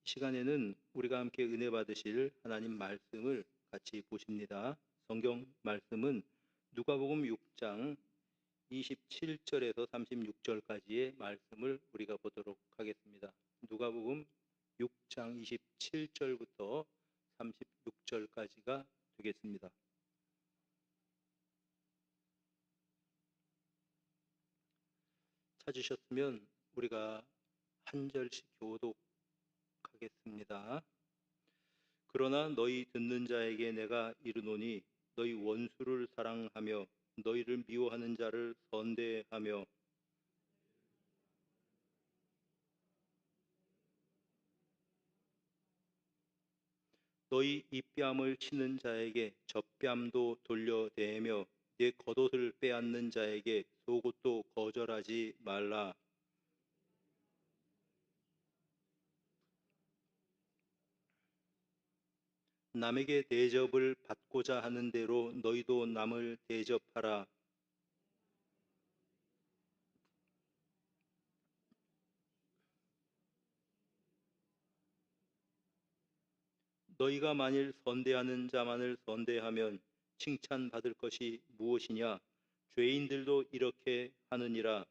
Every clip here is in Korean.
이 시간에는 우리가 함께 은혜 받으실 하나님 말씀을 같이 보십니다. 성경 말씀은 누가복음 6장 27절에서 36절까지의 말씀을 우리가 보도록 하겠습니다. 누가복음 6장 27절부터 36절까지가 되겠습니다. 찾으셨으면 우리가 한 절씩 교독하겠습니다. 그러나 너희 듣는 자에게 내가 이르노니 너희 원수를 사랑하며 너희를 미워하는 자를 선대하며 너희 입뺨을 치는 자에게 젖뺨도 돌려대며 내 겉옷을 빼앗는 자에게 속옷도 거절하지 말라. 남에게 대접을 받고자 하는 대로 너희도 남을 대접하라. 너희가 만일 선대하는 자만을 선대하면 칭찬받을 것이 무엇이냐? 죄인들도 이렇게 하느니라.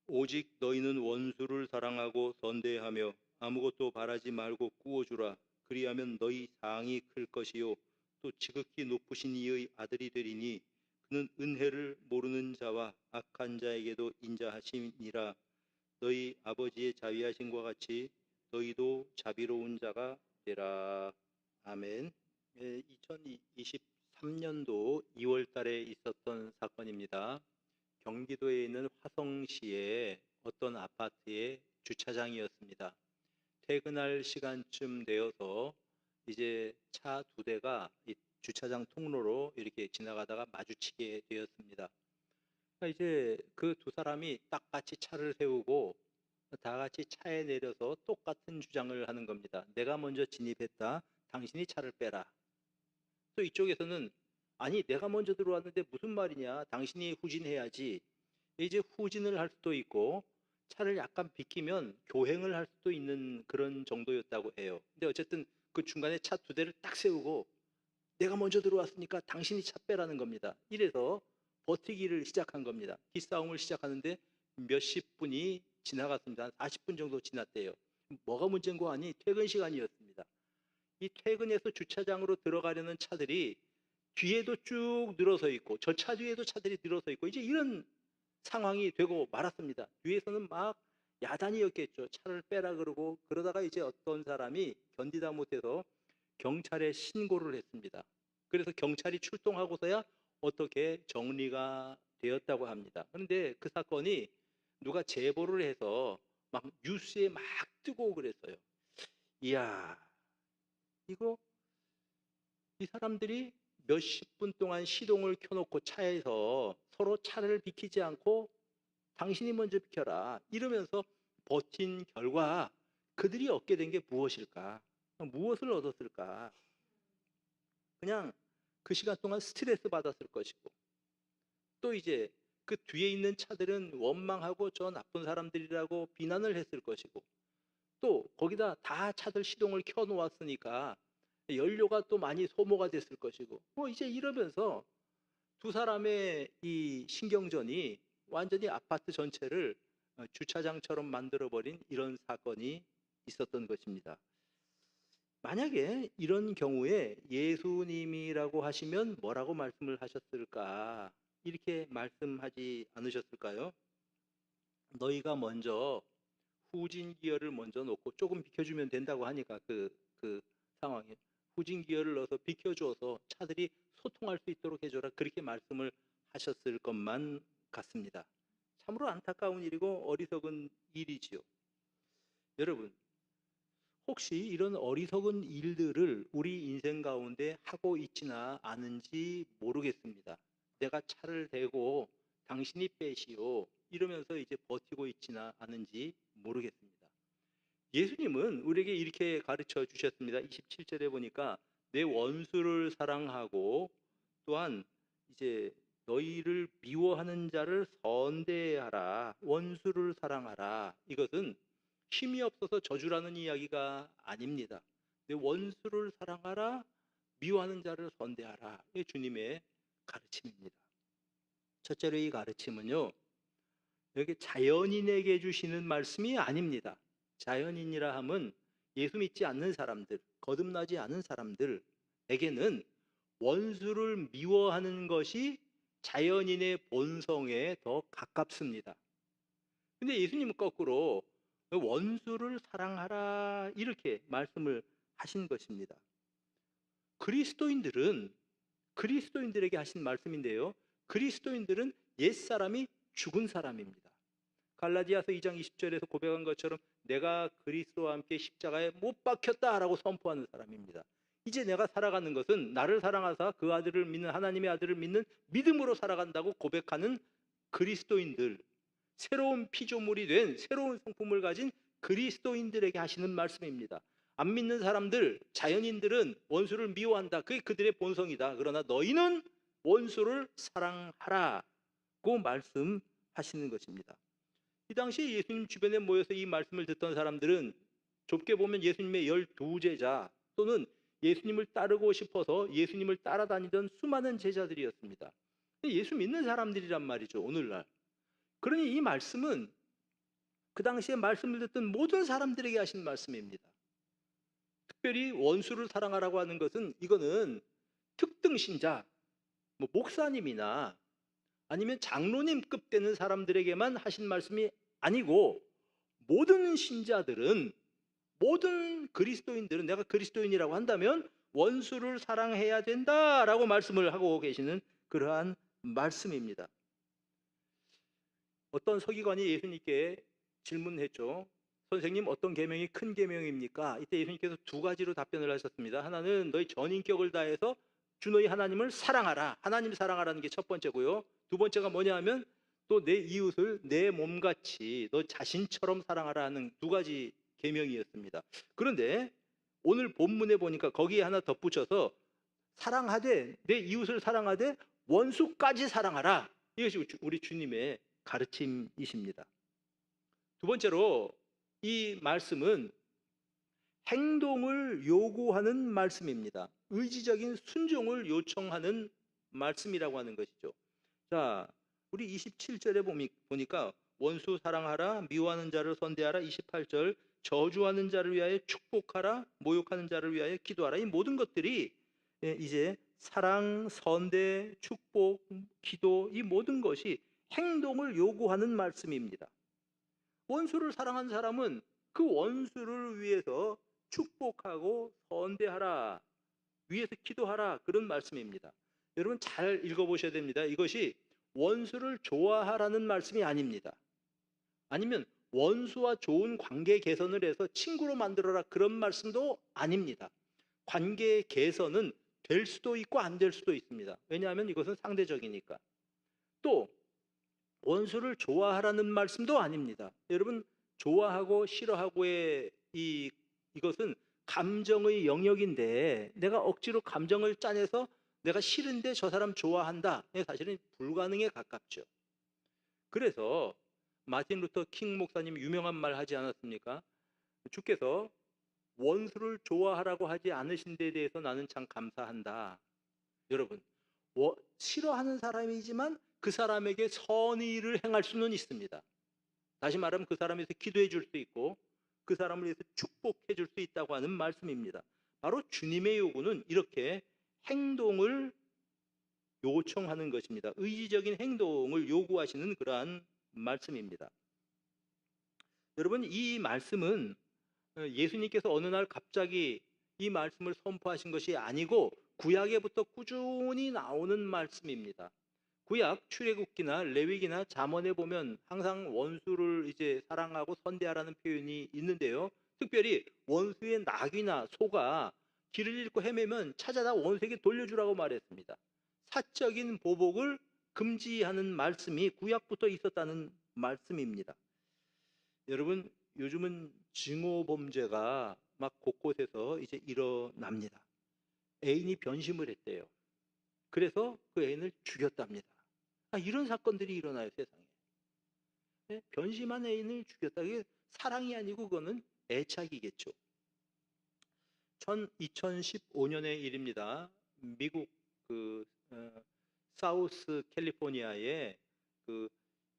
오직 너희는 원수를 사랑하고 선대하며 아무것도 바라지 말고 꾸어주라. 그리하면 너희 상이 클 것이요 또 지극히 높으신 이의 아들이 되리니 그는 은혜를 모르는 자와 악한 자에게도 인자하심이라. 너희 아버지의 자비하심과 같이 너희도 자비로운 자가 되라. 아멘. 2023년도 2월 달에 있었던 사건입니다. 경기도에 있는 화성시의 어떤 아파트의 주차장이었습니다. 퇴근할 시간쯤 되어서 이제 차 두 대가 이 주차장 통로로 이렇게 지나가다가 마주치게 되었습니다. 그러니까 이제 그 두 사람이 딱 같이 차를 세우고 다 같이 차에 내려서 똑같은 주장을 하는 겁니다. 내가 먼저 진입했다. 당신이 차를 빼라. 또 이쪽에서는 아니 내가 먼저 들어왔는데 무슨 말이냐. 당신이 후진해야지. 이제 후진을 할 수도 있고 차를 약간 비키면 교행을 할 수도 있는 그런 정도였다고 해요. 근데 어쨌든 그 중간에 차 두 대를 딱 세우고 내가 먼저 들어왔으니까 당신이 차 빼라는 겁니다. 이래서 버티기를 시작한 겁니다. 기싸움을 시작하는데 몇십 분이 지나갔습니다. 한 40분 정도 지났대요. 뭐가 문제인 거 아니? 퇴근 시간이었습니다. 이 퇴근해서 주차장으로 들어가려는 차들이 뒤에도 쭉 늘어서 있고 저 차 뒤에도 차들이 늘어서 있고 이제 이런 상황이 되고 말았습니다. 뒤에서는 막 야단이었겠죠. 차를 빼라 그러고 그러다가 이제 어떤 사람이 견디다 못해서 경찰에 신고를 했습니다. 그래서 경찰이 출동하고서야 어떻게 정리가 되었다고 합니다. 그런데 그 사건이 누가 제보를 해서 막 뉴스에 막 뜨고 그랬어요. 이야, 이거 이 사람들이 몇십 분 동안 시동을 켜놓고 차에서 서로 차를 비키지 않고 당신이 먼저 비켜라 이러면서 버틴 결과 그들이 얻게 된 게 무엇일까? 무엇을 얻었을까? 그냥 그 시간 동안 스트레스 받았을 것이고 또 이제 그 뒤에 있는 차들은 원망하고 저 나쁜 사람들이라고 비난을 했을 것이고 또 거기다 다 차들 시동을 켜놓았으니까 연료가 또 많이 소모가 됐을 것이고 뭐 이제 이러면서 두 사람의 이 신경전이 완전히 아파트 전체를 주차장처럼 만들어버린 이런 사건이 있었던 것입니다. 만약에 이런 경우에 예수님이라고 하시면 뭐라고 말씀을 하셨을까? 이렇게 말씀하지 않으셨을까요? 너희가 먼저 후진 기어를 먼저 놓고 조금 비켜주면 된다고 하니까 그 상황에 후진 기어를 넣어서 비켜줘서 차들이 소통할 수 있도록 해줘라 그렇게 말씀을 하셨을 것만 같습니다. 참으로 안타까운 일이고 어리석은 일이지요. 여러분 혹시 이런 어리석은 일들을 우리 인생 가운데 하고 있지나 않은지 모르겠습니다. 내가 차를 대고 당신이 빼시오 이러면서 이제 버티고 있지나 않은지 모르겠습니다. 예수님은 우리에게 이렇게 가르쳐 주셨습니다. 27절에 보니까 내 원수를 사랑하고 또한 이제 너희를 미워하는 자를 선대하라. 원수를 사랑하라. 이것은 힘이 없어서 저주라는 이야기가 아닙니다. 내 원수를 사랑하라. 미워하는 자를 선대하라. 이게 주님의 가르침입니다. 첫째로 이 가르침은요, 여기 자연인에게 주시는 말씀이 아닙니다. 자연인이라 함은 예수 믿지 않는 사람들, 거듭나지 않은 사람들에게는 원수를 미워하는 것이 자연인의 본성에 더 가깝습니다. 근데 예수님은 거꾸로 원수를 사랑하라 이렇게 말씀을 하신 것입니다. 그리스도인들에게 하신 말씀인데요, 그리스도인들은 옛사람이 죽은 사람입니다. 갈라디아서 2장 20절에서 고백한 것처럼 내가 그리스도와 함께 십자가에 못 박혔다라고 선포하는 사람입니다. 이제 내가 살아가는 것은 나를 사랑하사 그 아들을 믿는, 하나님의 아들을 믿는 믿음으로 살아간다고 고백하는 그리스도인들, 새로운 피조물이 된 새로운 성품을 가진 그리스도인들에게 하시는 말씀입니다. 안 믿는 사람들, 자연인들은 원수를 미워한다. 그게 그들의 본성이다. 그러나 너희는 원수를 사랑하라고 말씀하시는 것입니다. 이 당시 예수님 주변에 모여서 이 말씀을 듣던 사람들은 좁게 보면 예수님의 12제자 또는 예수님을 따르고 싶어서 예수님을 따라다니던 수많은 제자들이었습니다. 예수 믿는 사람들이란 말이죠, 오늘날. 그러니 이 말씀은 그 당시에 말씀을 듣던 모든 사람들에게 하신 말씀입니다. 특별히 원수를 사랑하라고 하는 것은 이거는 특등 신자, 목사님이나 아니면 장로님급 되는 사람들에게만 하신 말씀이 아니고 모든 신자들은, 모든 그리스도인들은, 내가 그리스도인이라고 한다면 원수를 사랑해야 된다라고 말씀을 하고 계시는 그러한 말씀입니다. 어떤 서기관이 예수님께 질문했죠. 선생님, 어떤 계명이 큰 계명입니까? 이때 예수님께서 두 가지로 답변을 하셨습니다. 하나는 너희 전인격을 다해서 주 너희 하나님을 사랑하라. 하나님 사랑하라는 게 첫 번째고요. 두 번째가 뭐냐 하면 또 내 이웃을 내 몸같이 너 자신처럼 사랑하라 하는 두 가지 계명이었습니다. 그런데 오늘 본문에 보니까 거기에 하나 덧붙여서 사랑하되, 내 이웃을 사랑하되 원수까지 사랑하라. 이것이 우리 주님의 가르침이십니다. 두 번째로 이 말씀은 행동을 요구하는 말씀입니다. 의지적인 순종을 요청하는 말씀이라고 하는 것이죠. 자, 우리 27절에 보니까 원수 사랑하라, 미워하는 자를 선대하라. 28절 저주하는 자를 위하여 축복하라, 모욕하는 자를 위하여 기도하라. 이 모든 것들이 이제 사랑, 선대, 축복, 기도, 이 모든 것이 행동을 요구하는 말씀입니다. 원수를 사랑하는 사람은 그 원수를 위해서 축복하고 선대하라, 위해서 기도하라, 그런 말씀입니다. 여러분 잘 읽어보셔야 됩니다. 이것이 원수를 좋아하라는 말씀이 아닙니다. 아니면 원수와 좋은 관계 개선을 해서 친구로 만들어라, 그런 말씀도 아닙니다. 관계 개선은 될 수도 있고 안 될 수도 있습니다. 왜냐하면 이것은 상대적이니까. 또 원수를 좋아하라는 말씀도 아닙니다. 여러분, 좋아하고 싫어하고의 이것은 감정의 영역인데 내가 억지로 감정을 짜내서 내가 싫은데 저 사람 좋아한다, 사실은 불가능에 가깝죠. 그래서 마틴 루터 킹 목사님 유명한 말 하지 않았습니까? 주께서 원수를 좋아하라고 하지 않으신 데 대해서 나는 참 감사한다. 여러분, 싫어하는 사람이지만 그 사람에게 선의를 행할 수는 있습니다. 다시 말하면 그 사람에 대해서 기도해 줄 수 있고 그 사람을 위해서 축복해 줄 수 있다고 하는 말씀입니다. 바로 주님의 요구는 이렇게 행동을 요청하는 것입니다. 의지적인 행동을 요구하시는 그러한 말씀입니다. 여러분, 이 말씀은 예수님께서 어느 날 갑자기 이 말씀을 선포하신 것이 아니고 구약에부터 꾸준히 나오는 말씀입니다. 구약 출애굽기나 레위기나 잠언에 보면 항상 원수를 이제 사랑하고 선대하라는 표현이 있는데요. 특별히 원수의 낙이나 소가 길을 잃고 헤매면 찾아다 원수에게 돌려주라고 말했습니다. 사적인 보복을 금지하는 말씀이 구약부터 있었다는 말씀입니다. 여러분, 요즘은 증오 범죄가 막 곳곳에서 이제 일어납니다. 애인이 변심을 했대요. 그래서 그 애인을 죽였답니다. 이런 사건들이 일어나요, 세상에. 네? 변심한 애인을 죽였다. 그게 사랑이 아니고 그거는 애착이겠죠. 2015년의 일입니다. 미국 그 사우스 캘리포니아에 그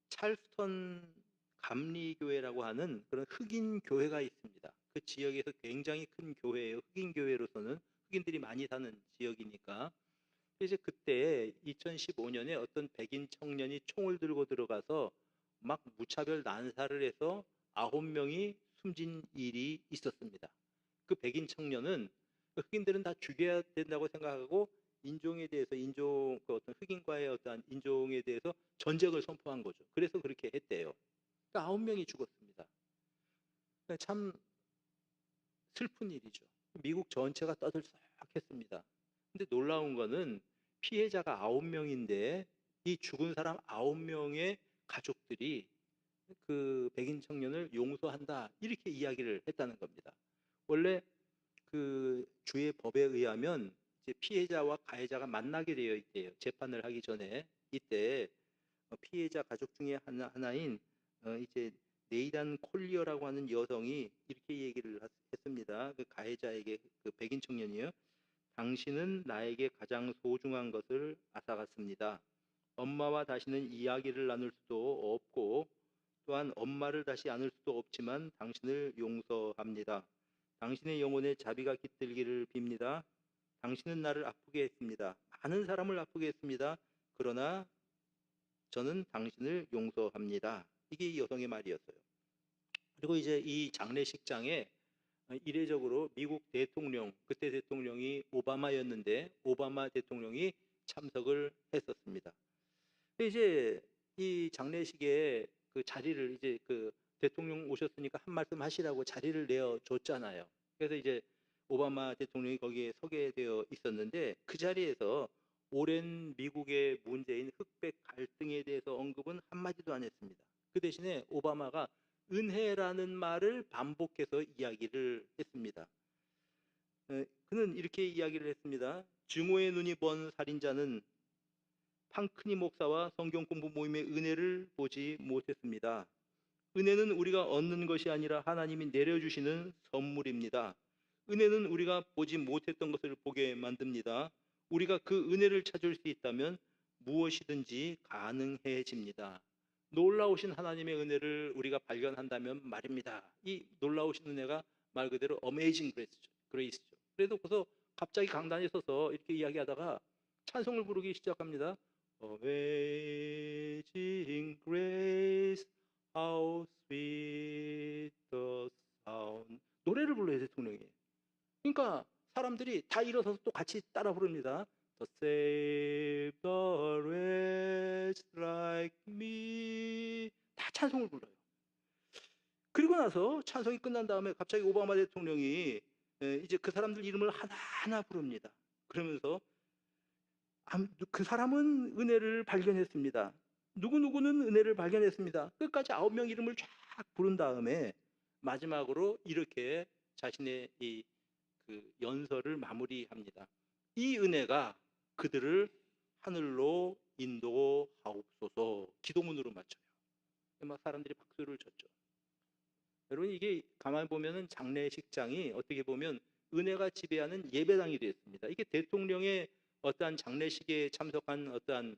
찰스턴 감리교회라고 하는 그런 흑인 교회가 있습니다. 그 지역에서 굉장히 큰 교회예요. 흑인 교회로서는 흑인들이 많이 사는 지역이니까. 이제 그때 2015년에 어떤 백인 청년이 총을 들고 들어가서 막 무차별 난사를 해서 9명이 숨진 일이 있었습니다. 그 백인 청년은 흑인들은 다 죽여야 된다고 생각하고 인종에 대해서 그 어떤 흑인과의 어떤 인종에 대해서 전쟁을 선포한 거죠. 그래서 그렇게 했대요. 그러니까 9명이 죽었습니다. 참 슬픈 일이죠. 미국 전체가 떠들썩했습니다. 근데 놀라운 거는 피해자가 9명인데 이 죽은 사람 9명의 가족들이 그 백인 청년을 용서한다 이렇게 이야기를 했다는 겁니다. 원래 그 주의 법에 의하면 이제 피해자와 가해자가 만나게 되어 있대요. 재판을 하기 전에 이때 피해자 가족 중에 하나인 이제 네이단 콜리어라고 하는 여성이 이렇게 얘기를 했습니다. 그 가해자에게 그 백인 청년이요. 당신은 나에게 가장 소중한 것을 앗아갔습니다. 엄마와 다시는 이야기를 나눌 수도 없고 또한 엄마를 다시 안을 수도 없지만 당신을 용서합니다. 당신의 영혼에 자비가 깃들기를 빕니다. 당신은 나를 아프게 했습니다. 많은 사람을 아프게 했습니다. 그러나 저는 당신을 용서합니다. 이게 이 여성의 말이었어요. 그리고 이제 이 장례식장에 이례적으로 미국 대통령, 그때 대통령이 오바마였는데 오바마 대통령이 참석을 했었습니다. 근데 이제 이 장례식에 그 자리를 이제 그 대통령 오셨으니까 한 말씀 하시라고 자리를 내어줬잖아요. 그래서 이제 오바마 대통령이 거기에 서게 되어 있었는데 그 자리에서 오랜 미국의 문제인 흑백 갈등에 대해서 언급은 한마디도 안 했습니다. 그 대신에 오바마가 은혜라는 말을 반복해서 이야기를 했습니다. 그는 이렇게 이야기를 했습니다. 증오의 눈이 먼 살인자는 팡크니 목사와 성경 공부 모임의 은혜를 보지 못했습니다. 은혜는 우리가 얻는 것이 아니라 하나님이 내려주시는 선물입니다. 은혜는 우리가 보지 못했던 것을 보게 만듭니다. 우리가 그 은혜를 찾을 수 있다면 무엇이든지 가능해집니다. 놀라우신 하나님의 은혜를 우리가 발견한다면 말입니다. 이 놀라우신 은혜가 말 그대로 Amazing Grace죠. 그래서 갑자기 강단에 서서 이렇게 이야기하다가 찬송을 부르기 시작합니다. Amazing Grace, how sweet the sound. 노래를 불러요, 대통령이. 그러니까 사람들이 다 일어서서 또 같이 따라 부릅니다. To save the wretch like me. 다 찬송을 불러요. 그리고 나서 찬송이 끝난 다음에 갑자기 오바마 대통령이 이제 그 사람들 이름을 하나하나 부릅니다. 그러면서 그 사람은 은혜를 발견했습니다. 누구누구는 은혜를 발견했습니다. 끝까지 9명 이름을 쫙 부른 다음에 마지막으로 이렇게 자신의 그 연설을 마무리합니다. 이 은혜가 그들을 하늘로 인도하옵소서. 기도문으로 맞춰요. 막 사람들이 박수를 쳤죠. 여러분 이게 가만히 보면은 장례식장이 어떻게 보면 은혜가 지배하는 예배당이 되었습니다. 이게 대통령의 어떠한 장례식에 참석한 어떠한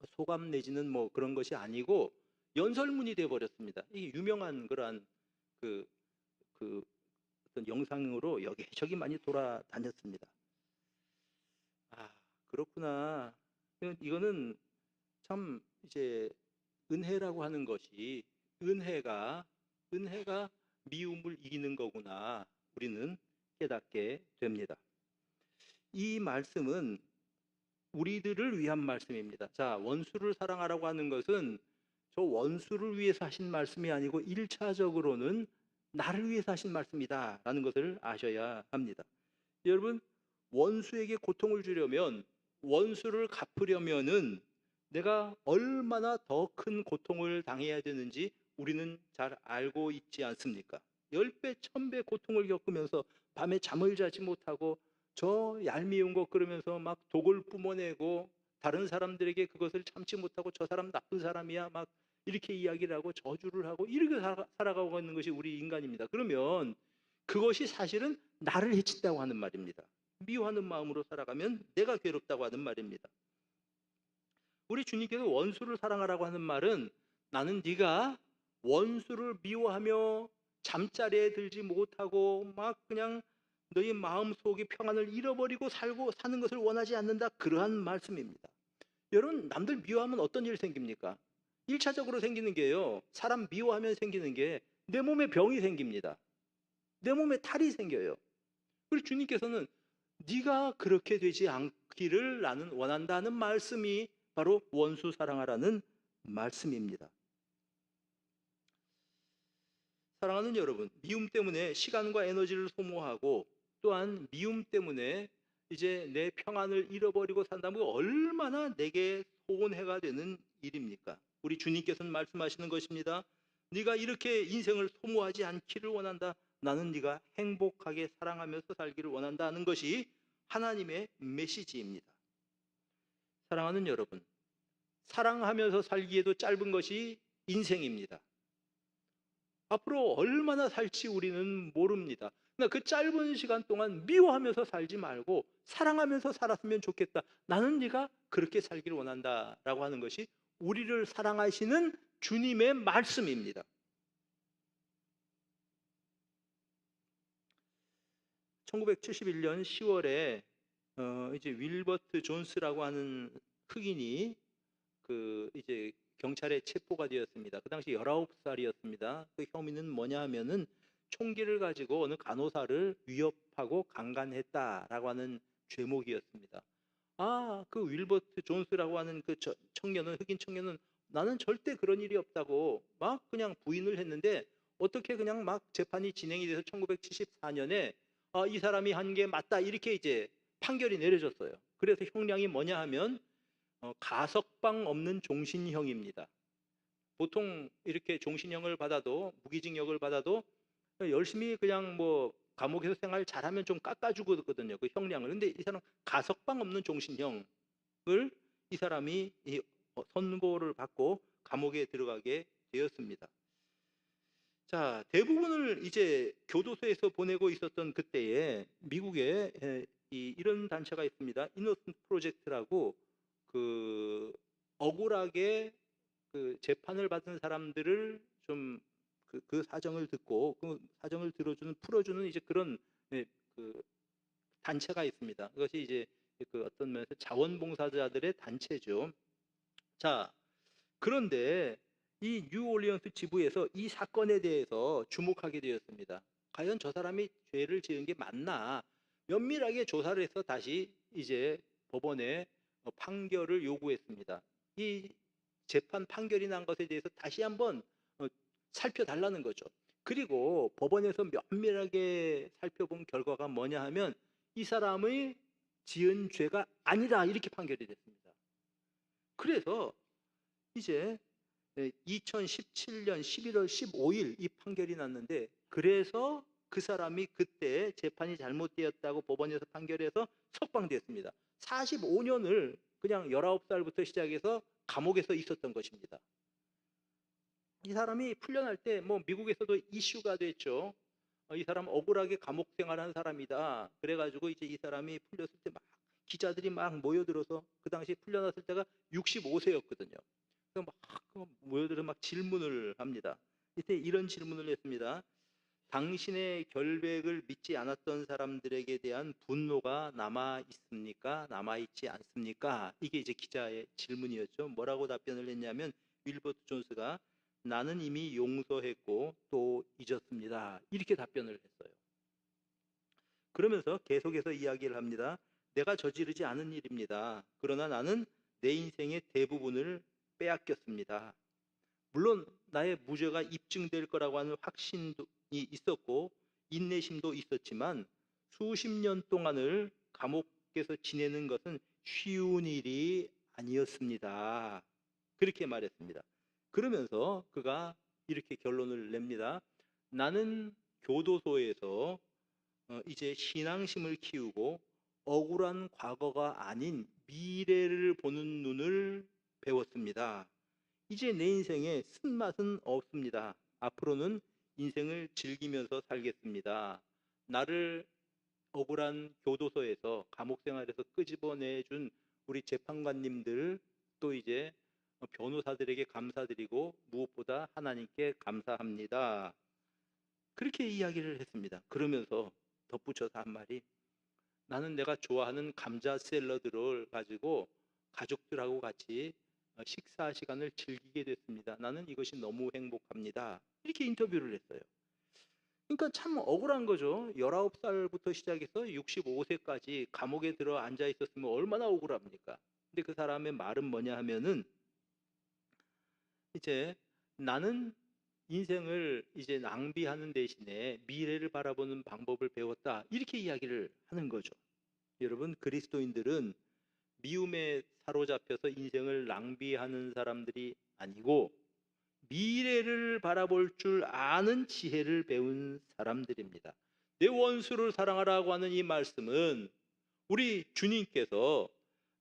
소감 내지는 뭐 그런 것이 아니고 연설문이 되어 버렸습니다. 이게 유명한 그러한 그 어떤 영상으로 여기저기 많이 돌아다녔습니다. 그렇구나. 이거는 참 이제 은혜라고 하는 것이 은혜가 미움을 이기는 거구나. 우리는 깨닫게 됩니다. 이 말씀은 우리들을 위한 말씀입니다. 자, 원수를 사랑하라고 하는 것은 저 원수를 위해서 하신 말씀이 아니고 1차적으로는 나를 위해서 하신 말씀이다 라는 것을 아셔야 합니다. 여러분, 원수에게 고통을 주려면, 원수를 갚으려면은 내가 얼마나 더 큰 고통을 당해야 되는지 우리는 잘 알고 있지 않습니까? 10배, 1000배 고통을 겪으면서 밤에 잠을 자지 못하고 저 얄미운 거 그러면서 막 독을 뿜어내고 다른 사람들에게 그것을 참지 못하고 저 사람 나쁜 사람이야 막 이렇게 이야기를 하고 저주를 하고 이렇게 살아가고 있는 것이 우리 인간입니다. 그러면 그것이 사실은 나를 해친다고 하는 말입니다. 미워하는 마음으로 살아가면 내가 괴롭다고 하는 말입니다. 우리 주님께서 원수를 사랑하라고 하는 말은 나는 네가 원수를 미워하며 잠자리에 들지 못하고 막 그냥 너희 마음속의 평안을 잃어버리고 살고 사는 것을 원하지 않는다, 그러한 말씀입니다. 여러분, 남들 미워하면 어떤 일이 생깁니까? 1차적으로 생기는 게요, 사람 미워하면 생기는 게 내 몸에 병이 생깁니다. 내 몸에 탈이 생겨요. 그리고 주님께서는 네가 그렇게 되지 않기를 나는 원한다는 말씀이 바로 원수 사랑하라는 말씀입니다. 사랑하는 여러분, 미움 때문에 시간과 에너지를 소모하고 또한 미움 때문에 이제 내 평안을 잃어버리고 산다면 얼마나 내게 소원해가 되는 일입니까? 우리 주님께서는 말씀하시는 것입니다. 네가 이렇게 인생을 소모하지 않기를 원한다. 나는 네가 행복하게 사랑하면서 살기를 원한다는 것이 하나님의 메시지입니다. 사랑하는 여러분, 사랑하면서 살기에도 짧은 것이 인생입니다. 앞으로 얼마나 살지 우리는 모릅니다. 그러니까 그 짧은 시간 동안 미워하면서 살지 말고 사랑하면서 살았으면 좋겠다. 나는 네가 그렇게 살기를 원한다라고 하는 것이 우리를 사랑하시는 주님의 말씀입니다. 1971년 10월에 이제 윌버트 존스라고 하는 흑인이 이제 경찰에 체포가 되었습니다. 그 당시 19살이었습니다. 그 혐의는 뭐냐 하면은 총기를 가지고 어느 간호사를 위협하고 강간했다라고 하는 죄목이었습니다. 그 윌버트 존스라고 하는 그 청년은, 흑인 청년은 나는 절대 그런 일이 없다고 막 그냥 부인을 했는데, 어떻게 그냥 막 재판이 진행이 돼서 1974년에 이 사람이 한 게 맞다 이렇게 이제 판결이 내려졌어요. 그래서 형량이 뭐냐 하면 가석방 없는 종신형입니다. 보통 이렇게 종신형을 받아도, 무기징역을 받아도 열심히 그냥 뭐 감옥에서 생활 잘하면 좀 깎아주거든요, 그 형량을. 근데 이 사람 가석방 없는 종신형을 이 사람이 선고를 받고 감옥에 들어가게 되었습니다. 자, 대부분을 이제 교도소에서 보내고 있었던 그때에 미국에 이런 단체가 있습니다. 이노센트 프로젝트라고 억울하게 재판을 받은 사람들을 좀 그 사정을 듣고 그 사정을 들어주는, 풀어주는 이제 그런 단체가 있습니다. 그것이 이제 어떤 면에서 자원봉사자들의 단체죠. 자, 그런데 이 뉴올리언스 지부에서 이 사건에 대해서 주목하게 되었습니다. 과연 저 사람이 죄를 지은 게 맞나? 면밀하게 조사를 해서 다시 이제 법원에 판결을 요구했습니다. 이 재판 판결이 난 것에 대해서 다시 한번 살펴달라는 거죠. 그리고 법원에서 면밀하게 살펴본 결과가 뭐냐 하면 이 사람의 지은 죄가 아니다 이렇게 판결이 됐습니다. 그래서 이제 2017년 11월 15일 이 판결이 났는데, 그래서 그 사람이 그때 재판이 잘못되었다고 법원에서 판결해서 석방됐습니다. 45년을 그냥 19살부터 시작해서 감옥에서 있었던 것입니다. 이 사람이 풀려날 때 뭐 미국에서도 이슈가 됐죠. 이 사람 억울하게 감옥 생활한 사람이다. 그래가지고 이제 이 사람이 풀렸을 때 막 기자들이 막 모여들어서, 그 당시 풀려났을 때가 65세였거든요. 막 모여들어서 막 질문을 합니다. 이때 이런 질문을 했습니다. 당신의 결백을 믿지 않았던 사람들에게 대한 분노가 남아 있습니까? 남아 있지 않습니까? 이게 이제 기자의 질문이었죠. 뭐라고 답변을 했냐면 윌버트 존스가 나는 이미 용서했고 또 잊었습니다. 이렇게 답변을 했어요. 그러면서 계속해서 이야기를 합니다. 내가 저지르지 않은 일입니다. 그러나 나는 내 인생의 대부분을 빼앗겼습니다. 물론 나의 무죄가 입증될 거라고 하는 확신이 있었고 인내심도 있었지만 수십 년 동안을 감옥에서 지내는 것은 쉬운 일이 아니었습니다. 그렇게 말했습니다. 그러면서 그가 이렇게 결론을 냅니다. 나는 교도소에서 이제 신앙심을 키우고 억울한 과거가 아닌 미래를 보는 눈을 배웠습니다. 이제 내 인생에 쓴맛은 없습니다. 앞으로는 인생을 즐기면서 살겠습니다. 나를 억울한 교도소에서 감옥 생활에서 끄집어내준 우리 재판관님들, 또 이제 변호사들에게 감사드리고 무엇보다 하나님께 감사합니다. 그렇게 이야기를 했습니다. 그러면서 덧붙여서 한 말이, 나는 내가 좋아하는 감자 샐러드를 가지고 가족들하고 같이 식사 시간을 즐기게 됐습니다. 나는 이것이 너무 행복합니다. 이렇게 인터뷰를 했어요. 그러니까 참 억울한 거죠. 19살부터 시작해서 65세까지 감옥에 들어 앉아 있었으면 얼마나 억울합니까? 근데 그 사람의 말은 뭐냐 하면은, 이제 나는 인생을 이제 낭비하는 대신에 미래를 바라보는 방법을 배웠다. 이렇게 이야기를 하는 거죠. 여러분, 그리스도인들은 미움에 사로잡혀서 인생을 낭비하는 사람들이 아니고 미래를 바라볼 줄 아는 지혜를 배운 사람들입니다. 내 원수를 사랑하라고 하는 이 말씀은 우리 주님께서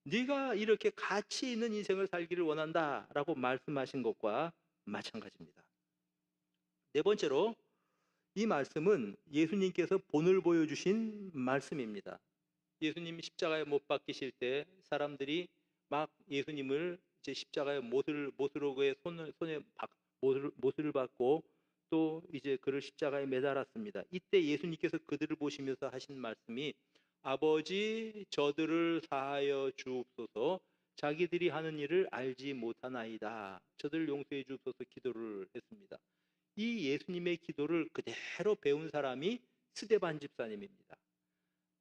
네가 이렇게 가치 있는 인생을 살기를 원한다라고 말씀하신 것과 마찬가지입니다. 네 번째로, 이 말씀은 예수님께서 본을 보여주신 말씀입니다. 예수님 십자가에 못 박히실 때 사람들이 막 예수님을 이제 십자가에 못으로 그의 손에 못을 받고 또 이제 그를 십자가에 매달았습니다. 이때 예수님께서 그들을 보시면서 하신 말씀이, 아버지 저들을 사하여 주옵소서, 자기들이 하는 일을 알지 못하나이다. 저들 용서해 주옵소서 기도를 했습니다. 이 예수님의 기도를 그대로 배운 사람이 스데반 집사님입니다.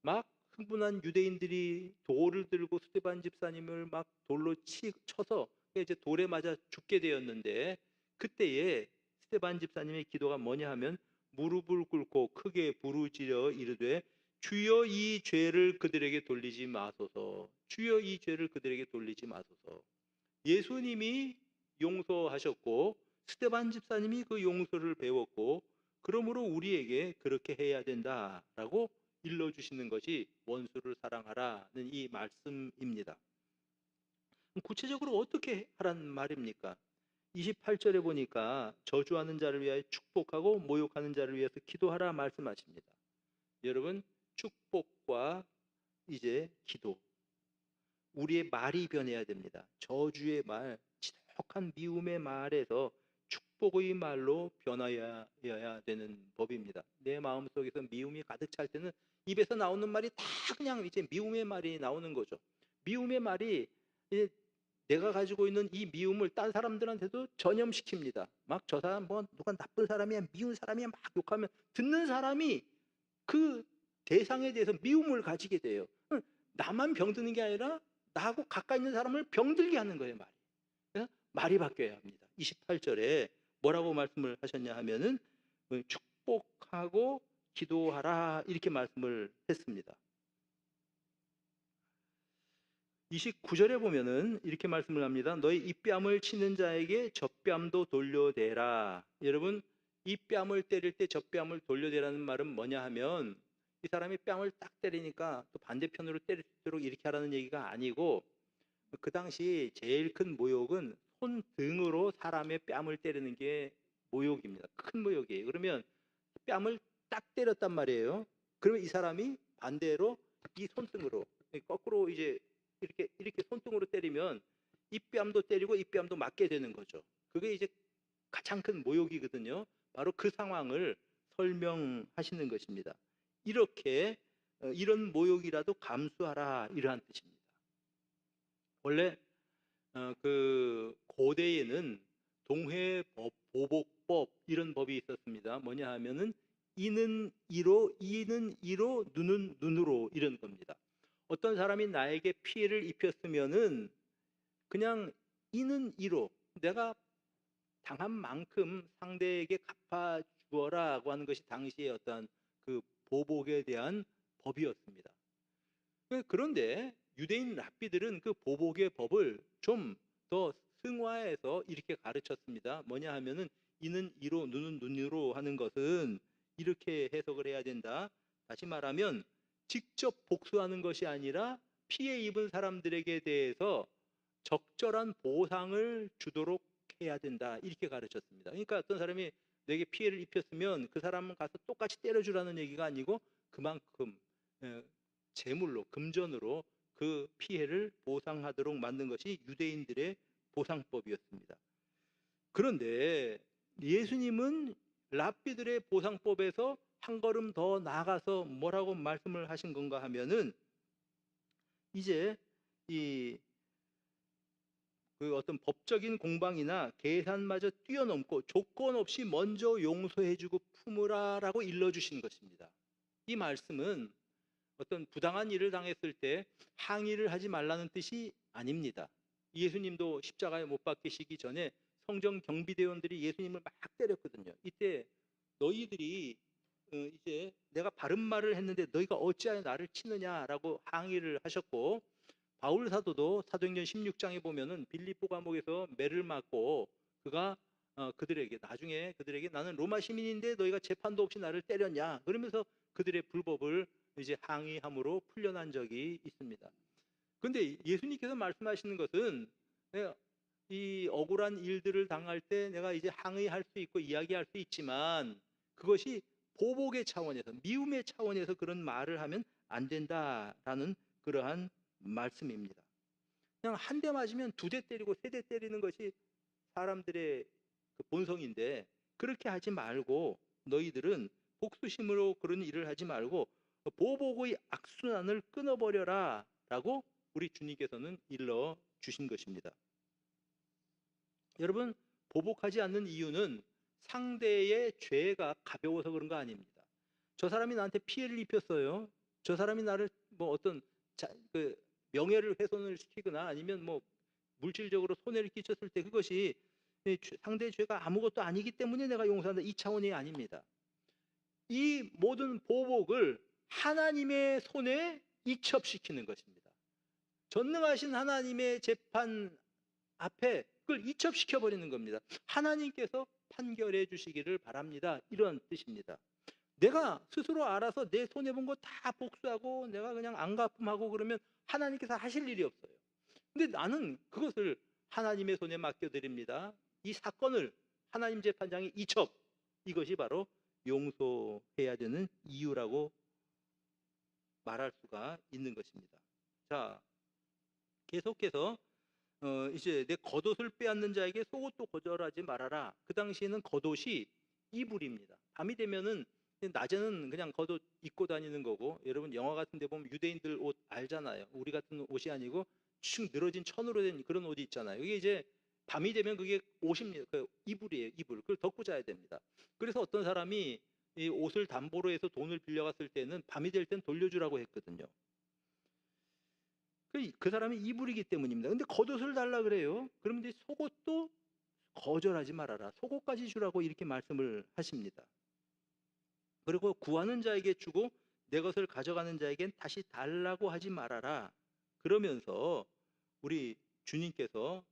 막 흥분한 유대인들이 돌을 들고 스데반 집사님을 막 돌로 쳐서 이제 돌에 맞아 죽게 되었는데, 그때에 스데반 집사님의 기도가 뭐냐 하면, 무릎을 꿇고 크게 부르짖어 이르되 주여 이 죄를 그들에게 돌리지 마소서. 주여 이 죄를 그들에게 돌리지 마소서. 예수님이 용서하셨고 스데반 집사님이 그 용서를 배웠고, 그러므로 우리에게 그렇게 해야 된다라고 일러주시는 것이 원수를 사랑하라는 이 말씀입니다. 구체적으로 어떻게 하란 말입니까? 28절에 보니까 저주하는 자를 위하여 축복하고 모욕하는 자를 위해서 기도하라 말씀하십니다. 여러분, 축복과 이제 기도, 우리의 말이 변해야 됩니다. 저주의 말, 지독한 미움의 말에서 축복의 말로 변하여야 되는 법입니다. 내 마음속에서 미움이 가득 찰 때는 입에서 나오는 말이 다 그냥 이제 미움의 말이 나오는 거죠. 미움의 말이 이제 내가 가지고 있는 이 미움을 딴 사람들한테도 전염시킵니다. 막 저 사람 뭐 누가 나쁜 사람이야, 미운 사람이야 막 욕하면 듣는 사람이 그 대상에 대해서 미움을 가지게 돼요. 나만 병드는 게 아니라 나하고 가까이 있는 사람을 병들게 하는 거예요, 말이. 그래서 말이 바뀌어야 합니다. 28절에 뭐라고 말씀을 하셨냐 하면은 축복하고 기도하라 이렇게 말씀을 했습니다. 29절에 보면은 이렇게 말씀을 합니다. 너희 입뺨을 치는 자에게 젖뺨도 돌려대라. 여러분, 이 뺨을 때릴 때 젖뺨을 돌려대라는 말은 뭐냐 하면, 이 사람이 뺨을 딱 때리니까 또 반대편으로 때릴 수 있도록 이렇게 하라는 얘기가 아니고, 그 당시 제일 큰 모욕은 손등으로 사람의 뺨을 때리는 게 모욕입니다. 큰 모욕이에요. 그러면 뺨을 딱 때렸단 말이에요. 그러면 이 사람이 반대로 이 손등으로 거꾸로 이제 이렇게 손등으로 때리면 이 뺨도 때리고 이 뺨도 맞게 되는 거죠. 그게 이제 가장 큰 모욕이거든요. 바로 그 상황을 설명하시는 것입니다. 이렇게 이런 모욕이라도 감수하라 이러한 뜻입니다. 원래 그 고대에는 동회보복법 이런 법이 있었습니다. 뭐냐 하면은 이는 이로, 이는 이로, 눈은 눈으로 이런 겁니다. 어떤 사람이 나에게 피해를 입혔으면은 그냥 이는 이로, 내가 당한 만큼 상대에게 갚아 주어라고 하는 것이 당시의 어떤 그 보복에 대한 법이었습니다. 그런데 유대인 랍비들은 그 보복의 법을 좀 더 승화해서 이렇게 가르쳤습니다. 뭐냐 하면은 이는 이로, 눈은 눈으로 하는 것은 이렇게 해석을 해야 된다. 다시 말하면 직접 복수하는 것이 아니라 피해 입은 사람들에게 대해서 적절한 보상을 주도록 해야 된다, 이렇게 가르쳤습니다. 그러니까 어떤 사람이 내게 피해를 입혔으면 그 사람은 가서 똑같이 때려주라는 얘기가 아니고 그만큼 재물로, 금전으로 그 피해를 보상하도록 만든 것이 유대인들의 보상법이었습니다. 그런데 예수님은 랍비들의 보상법에서 한 걸음 더 나아가서 뭐라고 말씀을 하신 건가 하면은, 이제 그 어떤 법적인 공방이나 계산마저 뛰어넘고 조건 없이 먼저 용서해주고 품으라라고 일러주신 것입니다. 이 말씀은 어떤 부당한 일을 당했을 때 항의를 하지 말라는 뜻이 아닙니다. 예수님도 십자가에 못 박히시기 전에 성전 경비대원들이 예수님을 막 때렸거든요. 이때 너희들이 이제 내가 바른 말을 했는데 너희가 어찌하여 나를 치느냐라고 항의를 하셨고, 바울 사도도 사도행전 16장에 보면은 빌립보 감옥에서 매를 맞고 그가 나중에 그들에게 나는 로마 시민인데 너희가 재판도 없이 나를 때렸냐 그러면서 그들의 불법을 이제 항의함으로 풀려난 적이 있습니다. 그런데 예수님께서 말씀하시는 것은 내가 이 억울한 일들을 당할 때 내가 이제 항의할 수 있고 이야기할 수 있지만 그것이 보복의 차원에서, 미움의 차원에서 그런 말을 하면 안 된다라는 그러한 말씀입니다. 그냥 한 대 맞으면 두 대 때리고 세 대 때리는 것이 사람들의 그 본성인데, 그렇게 하지 말고 너희들은 복수심으로 그런 일을 하지 말고 보복의 악순환을 끊어버려라 라고 우리 주님께서는 일러 주신 것입니다. 여러분, 보복하지 않는 이유는 상대의 죄가 가벼워서 그런 거 아닙니다. 저 사람이 나한테 피해를 입혔어요. 저 사람이 나를 뭐 어떤 명예를 훼손을 시키거나 아니면 뭐 물질적으로 손해를 끼쳤을 때 그것이 상대의 죄가 아무것도 아니기 때문에 내가 용서한다, 이 차원이 아닙니다. 이 모든 보복을 하나님의 손에 이첩시키는 것입니다. 전능하신 하나님의 재판 앞에 그걸 이첩시켜 버리는 겁니다. 하나님께서 판결해 주시기를 바랍니다, 이런 뜻입니다. 내가 스스로 알아서 내 손해본 거 다 복수하고 내가 그냥 안갚음하고 그러면 하나님께서 하실 일이 없어요. 근데 나는 그것을 하나님의 손에 맡겨드립니다. 이 사건을 하나님 재판장이 이첩, 이것이 바로 용서해야 되는 이유라고 말할 수가 있는 것입니다. 자, 계속해서 이제 내 겉옷을 빼앗는 자에게 속옷도 거절하지 말아라. 그 당시에는 겉옷이 이불입니다. 밤이 되면은 낮에는 그냥 겉옷 입고 다니는 거고, 여러분 영화 같은 데 보면 유대인들 옷 알잖아요. 우리 같은 옷이 아니고 축 늘어진 천으로 된 그런 옷이 있잖아요. 이게 이제 밤이 되면 그게 옷입니다. 그 이불이에요, 이불. 그걸 덮고 자야 됩니다. 그래서 어떤 사람이 이 옷을 담보로 해서 돈을 빌려갔을 때는 밤이 될 땐 돌려주라고 했거든요. 그 사람이 이불이기 때문입니다. 근데 겉옷을 달라 그래요. 그러면 이제 속옷도 거절하지 말아라. 속옷까지 주라고 이렇게 말씀을 하십니다. 그리고 구하는 자에게 주고 내 것을 가져가는 자에겐 다시 달라고 하지 말아라. 그러면서 우리 주님께서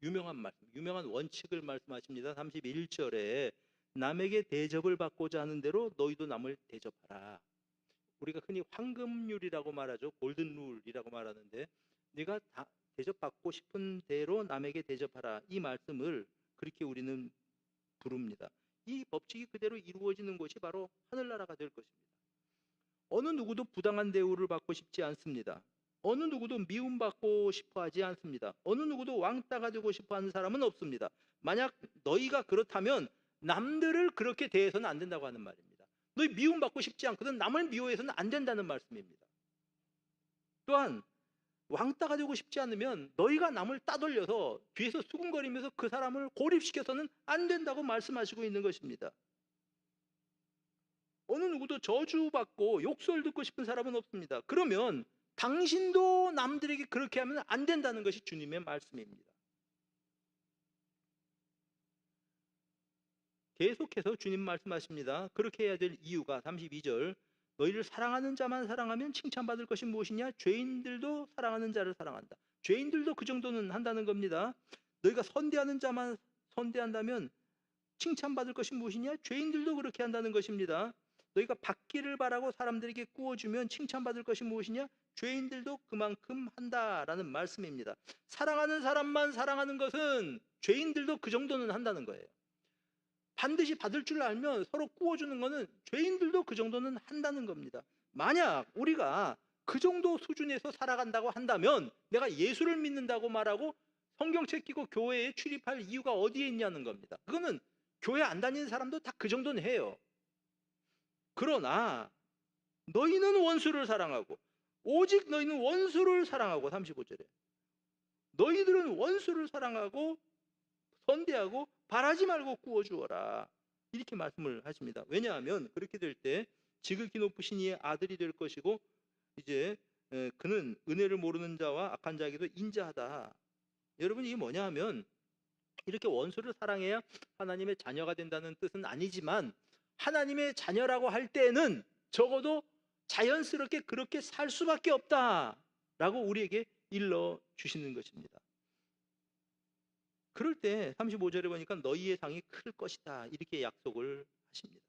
유명한 말씀, 유명한 원칙을 말씀하십니다. 31절에 남에게 대접을 받고자 하는 대로 너희도 남을 대접하라. 우리가 흔히 황금률이라고 말하죠. 골든룰이라고 말하는데, 네가 대접받고 싶은 대로 남에게 대접하라, 이 말씀을 그렇게 우리는 부릅니다. 이 법칙이 그대로 이루어지는 것이 바로 하늘나라가 될 것입니다. 어느 누구도 부당한 대우를 받고 싶지 않습니다. 어느 누구도 미움받고 싶어 하지 않습니다. 어느 누구도 왕따가 되고 싶어 하는 사람은 없습니다. 만약 너희가 그렇다면 남들을 그렇게 대해서는 안 된다고 하는 말입니다. 너희 미움받고 싶지 않거든 남을 미워해서는 안 된다는 말씀입니다. 또한 왕따가 되고 싶지 않으면 너희가 남을 따돌려서 뒤에서 수군거리면서 그 사람을 고립시켜서는 안 된다고 말씀하시고 있는 것입니다. 어느 누구도 저주받고 욕설 듣고 싶은 사람은 없습니다. 그러면 당신도 남들에게 그렇게 하면 안 된다는 것이 주님의 말씀입니다. 계속해서 주님 말씀하십니다. 그렇게 해야 될 이유가 32절, 너희를 사랑하는 자만 사랑하면 칭찬받을 것이 무엇이냐? 죄인들도 사랑하는 자를 사랑한다. 죄인들도 그 정도는 한다는 겁니다. 너희가 선대하는 자만 선대한다면 칭찬받을 것이 무엇이냐? 죄인들도 그렇게 한다는 것입니다. 너희가 받기를 바라고 사람들에게 구워주면 칭찬받을 것이 무엇이냐? 죄인들도 그만큼 한다라는 말씀입니다. 사랑하는 사람만 사랑하는 것은 죄인들도 그 정도는 한다는 거예요. 반드시 받을 줄 알면 서로 구워주는 것은 죄인들도 그 정도는 한다는 겁니다. 만약 우리가 그 정도 수준에서 살아간다고 한다면 내가 예수를 믿는다고 말하고 성경책 끼고 교회에 출입할 이유가 어디에 있냐는 겁니다. 그거는 교회 안 다니는 사람도 다 그 정도는 해요. 그러나 너희는 원수를 사랑하고 오직 너희는 원수를 사랑하고 35절에 너희들은 원수를 사랑하고 선대하고 바라지 말고 구워주어라 이렇게 말씀을 하십니다. 왜냐하면 그렇게 될 때 지극히 높으신 이의 아들이 될 것이고 이제 그는 은혜를 모르는 자와 악한 자에게도 인자하다. 여러분 이게 뭐냐 하면 이렇게 원수를 사랑해야 하나님의 자녀가 된다는 뜻은 아니지만 하나님의 자녀라고 할 때는 적어도 자연스럽게 그렇게 살 수밖에 없다라고 우리에게 일러주시는 것입니다. 그럴 때 35절에 보니까 너희의 상이 클 것이다 이렇게 약속을 하십니다.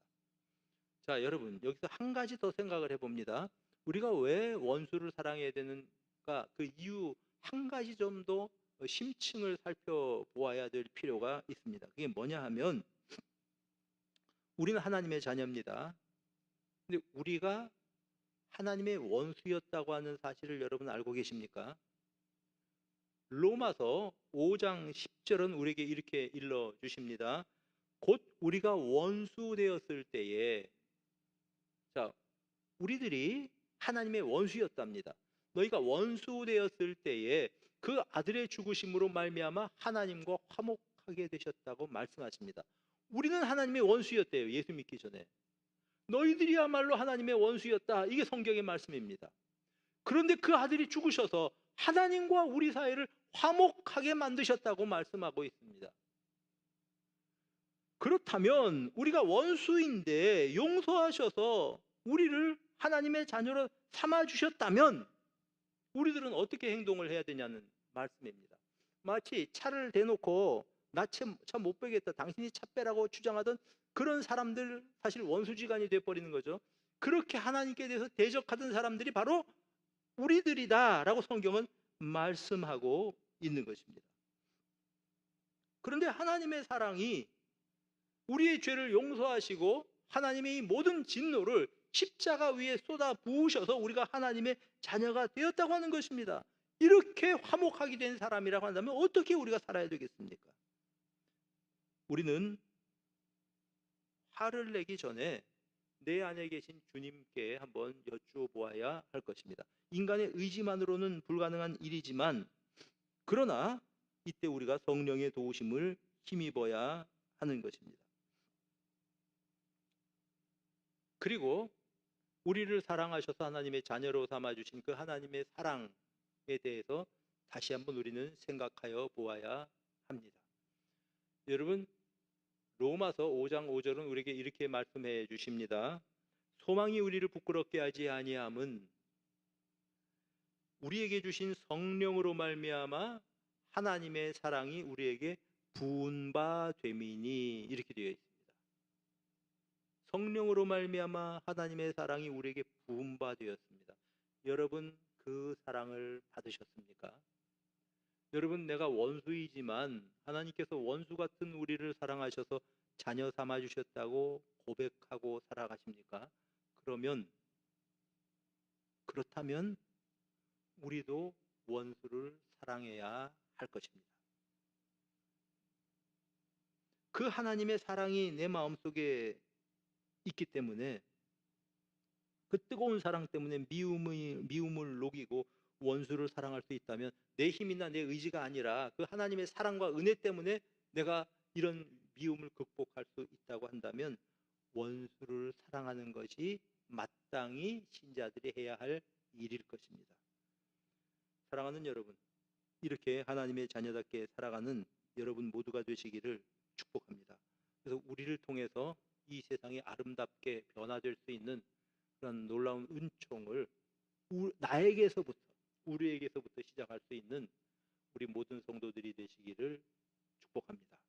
자, 여러분 여기서 한 가지 더 생각을 해봅니다. 우리가 왜 원수를 사랑해야 되는가 그 이유 한 가지 좀 더 심층을 살펴보아야 될 필요가 있습니다. 그게 뭐냐 하면 우리는 하나님의 자녀입니다. 근데 우리가 하나님의 원수였다고 하는 사실을 여러분 알고 계십니까? 로마서 5장 10절은 우리에게 이렇게 일러주십니다. 곧 우리가 원수 되었을 때에 자 우리들이 하나님의 원수였답니다. 너희가 원수 되었을 때에 그 아들의 죽으심으로 말미암아 하나님과 화목하게 되셨다고 말씀하십니다. 우리는 하나님의 원수였대요. 예수 믿기 전에. 너희들이야말로 하나님의 원수였다. 이게 성경의 말씀입니다. 그런데 그 아들이 죽으셔서 하나님과 우리 사이를 화목하게 만드셨다고 말씀하고 있습니다. 그렇다면 우리가 원수인데 용서하셔서 우리를 하나님의 자녀로 삼아주셨다면 우리들은 어떻게 행동을 해야 되냐는 말씀입니다. 마치 차를 대놓고 나 차 못 빼겠다 당신이 차 빼라고 주장하던 그런 사람들 사실 원수지간이 돼버리는 거죠. 그렇게 하나님께 대해서 대적하던 사람들이 바로 우리들이다 라고 성경은 말씀하고 있는 것입니다. 그런데 하나님의 사랑이 우리의 죄를 용서하시고 하나님의 이 모든 진노를 십자가 위에 쏟아 부으셔서 우리가 하나님의 자녀가 되었다고 하는 것입니다. 이렇게 화목하게 된 사람이라고 한다면 어떻게 우리가 살아야 되겠습니까? 우리는 화를 내기 전에 내 안에 계신 주님께 한번 여쭈어 보아야 할 것입니다. 인간의 의지만으로는 불가능한 일이지만 그러나 이때 우리가 성령의 도우심을 힘입어야 하는 것입니다. 그리고 우리를 사랑하셔서 하나님의 자녀로 삼아주신 그 하나님의 사랑에 대해서 다시 한번 우리는 생각하여 보아야 합니다. 여러분 로마서 5장 5절은 우리에게 이렇게 말씀해 주십니다. 소망이 우리를 부끄럽게 하지 아니함은 우리에게 주신 성령으로 말미암아 하나님의 사랑이 우리에게 부은 바 됨이니 이렇게 되어 있습니다. 성령으로 말미암아 하나님의 사랑이 우리에게 부은 바 되었습니다. 여러분 그 사랑을 받으셨습니까? 여러분 내가 원수이지만 하나님께서 원수 같은 우리를 사랑하셔서 자녀 삼아 주셨다고 고백하고 살아가십니까? 그렇다면 우리도 원수를 사랑해야 할 것입니다. 그 하나님의 사랑이 내 마음속에 있기 때문에 그 뜨거운 사랑 때문에 미움을 녹이고 원수를 사랑할 수 있다면 내 힘이나 내 의지가 아니라 그 하나님의 사랑과 은혜 때문에 내가 이런 미움을 극복할 수 있다고 한다면 원수를 사랑하는 것이 마땅히 신자들이 해야 할 일일 것입니다. 사랑하는 여러분, 이렇게 하나님의 자녀답게 살아가는 여러분 모두가 되시기를 축복합니다. 그래서 우리를 통해서 이 세상이 아름답게 변화될 수 있는 그런 놀라운 은총을 우리에게서부터 시작할 수 있는 우리 모든 성도들이 되시기를 축복합니다.